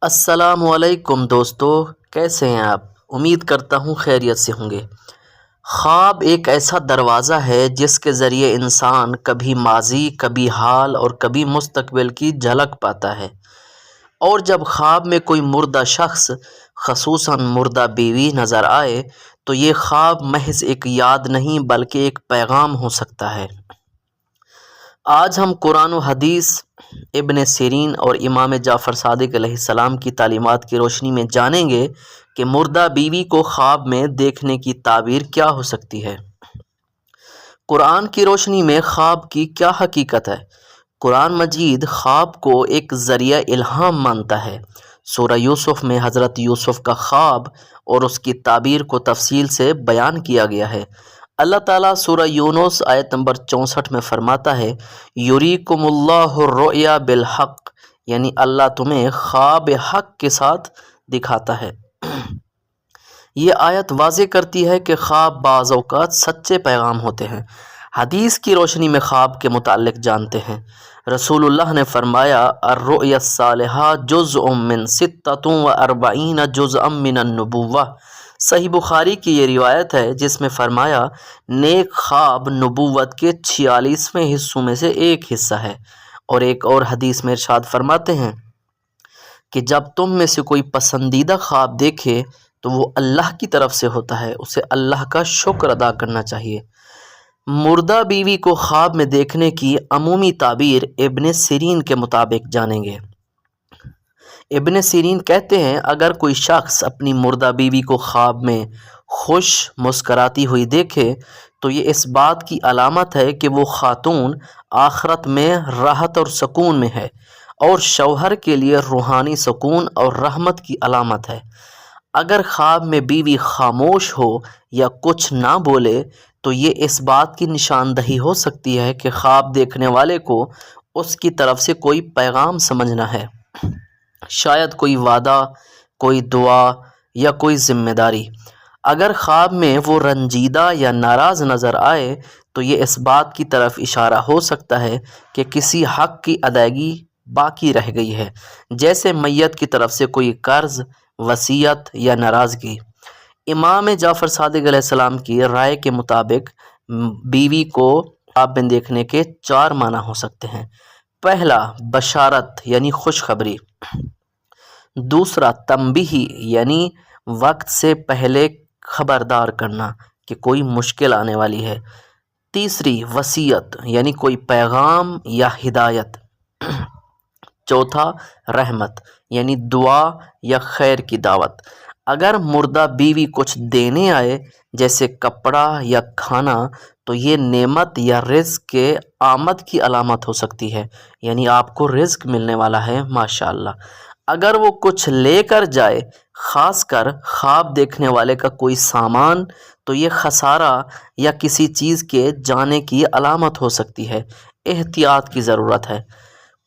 السلام علیکم دوستو، کیسے ہیں آپ؟ امید کرتا ہوں خیریت سے ہوں گے۔ خواب ایک ایسا دروازہ ہے جس کے ذریعے انسان کبھی ماضی، کبھی حال اور کبھی مستقبل کی جھلک پاتا ہے۔ اور جب خواب میں کوئی مردہ شخص، خصوصاً مردہ بیوی نظر آئے تو یہ خواب محض ایک یاد نہیں بلکہ ایک پیغام ہو سکتا ہے۔ آج ہم قرآن و حدیث، ابن سیرین اور امام جعفر صادق علیہ السلام کی تعلیمات کی روشنی میں جانیں گے کہ مردہ بیوی کو خواب میں دیکھنے کی تعبیر کیا ہو سکتی ہے۔ قرآن کی روشنی میں خواب کی کیا حقیقت ہے؟ قرآن مجید خواب کو ایک ذریعہ الہام مانتا ہے۔ سورہ یوسف میں حضرت یوسف کا خواب اور اس کی تعبیر کو تفصیل سے بیان کیا گیا ہے۔ اللہ تعالیٰ سورہ یونس آیت نمبر 64 میں فرماتا ہے، یریکم اللہ الرؤیا بالحق، یعنی اللہ تمہیں خواب حق کے ساتھ دکھاتا ہے۔ یہ آیت واضح کرتی ہے کہ خواب بعض اوقات سچے پیغام ہوتے ہیں۔ حدیث کی روشنی میں خواب کے متعلق جانتے ہیں۔ رسول اللہ نے فرمایا، الرؤیا الصالحہ جزء من 46 جزءا من النبوہ۔ صحیح بخاری کی یہ روایت ہے جس میں فرمایا، نیک خواب نبوت کے 46ویں حصوں میں سے ایک حصہ ہے۔ اور ایک اور حدیث میں ارشاد فرماتے ہیں کہ جب تم میں سے کوئی پسندیدہ خواب دیکھے تو وہ اللہ کی طرف سے ہوتا ہے، اسے اللہ کا شکر ادا کرنا چاہیے۔ مردہ بیوی کو خواب میں دیکھنے کی عمومی تعبیر ابن سیرین کے مطابق جانیں گے۔ ابن سیرین کہتے ہیں، اگر کوئی شخص اپنی مردہ بیوی کو خواب میں خوش مسکراتی ہوئی دیکھے تو یہ اس بات کی علامت ہے کہ وہ خاتون آخرت میں راحت اور سکون میں ہے، اور شوہر کے لیے روحانی سکون اور رحمت کی علامت ہے۔ اگر خواب میں بیوی خاموش ہو یا کچھ نہ بولے تو یہ اس بات کی نشاندہی ہو سکتی ہے کہ خواب دیکھنے والے کو اس کی طرف سے کوئی پیغام سمجھنا ہے، شاید کوئی وعدہ، کوئی دعا یا کوئی ذمہ داری۔ اگر خواب میں وہ رنجیدہ یا ناراض نظر آئے تو یہ اس بات کی طرف اشارہ ہو سکتا ہے کہ کسی حق کی ادائیگی باقی رہ گئی ہے، جیسے میت کی طرف سے کوئی قرض، وصیت یا ناراضگی۔ امام جعفر صادق علیہ السلام کی رائے کے مطابق بیوی کو خواب میں دیکھنے کے 4 معنی ہو سکتے ہیں۔ پہلا، بشارت یعنی خوشخبری۔ دوسرا، تنبیہی یعنی وقت سے پہلے خبردار کرنا کہ کوئی مشکل آنے والی ہے۔ تیسری، وصیت یعنی کوئی پیغام یا ہدایت۔ چوتھا، رحمت یعنی دعا یا خیر کی دعوت۔ اگر مردہ بیوی کچھ دینے آئے جیسے کپڑا یا کھانا تو یہ نعمت یا رزق کے آمد کی علامت ہو سکتی ہے، یعنی آپ کو رزق ملنے والا ہے ماشاءاللہ۔ اگر وہ کچھ لے کر جائے، خاص کر خواب دیکھنے والے کا کوئی سامان، تو یہ خسارہ یا کسی چیز کے جانے کی علامت ہو سکتی ہے۔ احتیاط کی ضرورت ہے۔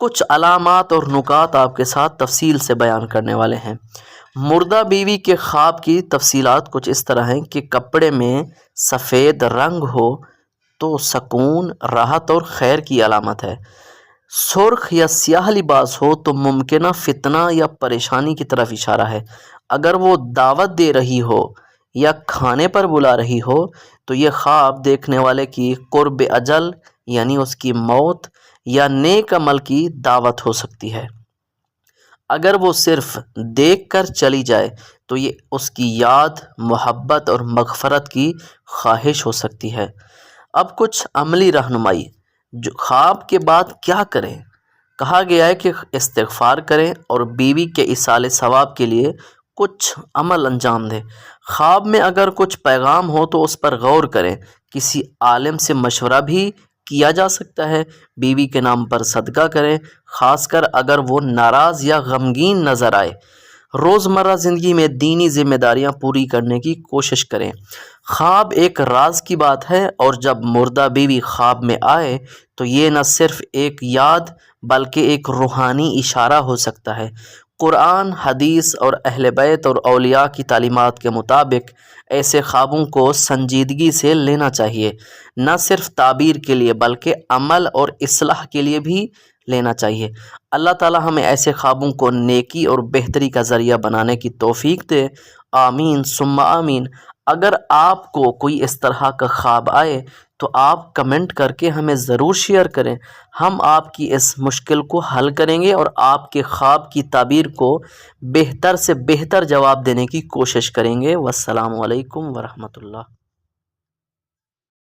کچھ علامات اور نکات آپ کے ساتھ تفصیل سے بیان کرنے والے ہیں۔ مردہ بیوی کے خواب کی تفصیلات کچھ اس طرح ہیں کہ کپڑے میں سفید رنگ ہو تو سکون، راحت اور خیر کی علامت ہے۔ سرخ یا سیاہ لباس ہو تو ممکنہ فتنہ یا پریشانی کی طرف اشارہ ہے۔ اگر وہ دعوت دے رہی ہو یا کھانے پر بلا رہی ہو تو یہ خواب دیکھنے والے کی قرب اجل یعنی اس کی موت یا نیک عمل کی دعوت ہو سکتی ہے۔ اگر وہ صرف دیکھ کر چلی جائے تو یہ اس کی یاد، محبت اور مغفرت کی خواہش ہو سکتی ہے۔ اب کچھ عملی رہنمائی۔ خواب کے بعد کیا کریں؟ کہا گیا ہے کہ استغفار کریں اور بیوی کے ایصال ثواب کے لیے کچھ عمل انجام دیں۔ خواب میں اگر کچھ پیغام ہو تو اس پر غور کریں۔ کسی عالم سے مشورہ بھی کیا جا سکتا ہے۔ بیوی کے نام پر صدقہ کریں، خاص کر اگر وہ ناراض یا غمگین نظر آئے۔ روزمرہ زندگی میں دینی ذمہ داریاں پوری کرنے کی کوشش کریں۔ خواب ایک راز کی بات ہے، اور جب مردہ بیوی خواب میں آئے تو یہ نہ صرف ایک یاد بلکہ ایک روحانی اشارہ ہو سکتا ہے۔ قرآن، حدیث اور اہل بیت اور اولیاء کی تعلیمات کے مطابق ایسے خوابوں کو سنجیدگی سے لینا چاہیے، نہ صرف تعبیر کے لیے بلکہ عمل اور اصلاح کے لیے بھی لینا چاہیے۔ اللہ تعالی ہمیں ایسے خوابوں کو نیکی اور بہتری کا ذریعہ بنانے کی توفیق دے، آمین ثم آمین۔ اگر آپ کو کوئی اس طرح کا خواب آئے تو آپ کمنٹ کر کے ہمیں ضرور شیئر کریں، ہم آپ کی اس مشکل کو حل کریں گے اور آپ کے خواب کی تعبیر کو بہتر سے بہتر جواب دینے کی کوشش کریں گے۔ والسلام علیکم ورحمۃ اللہ۔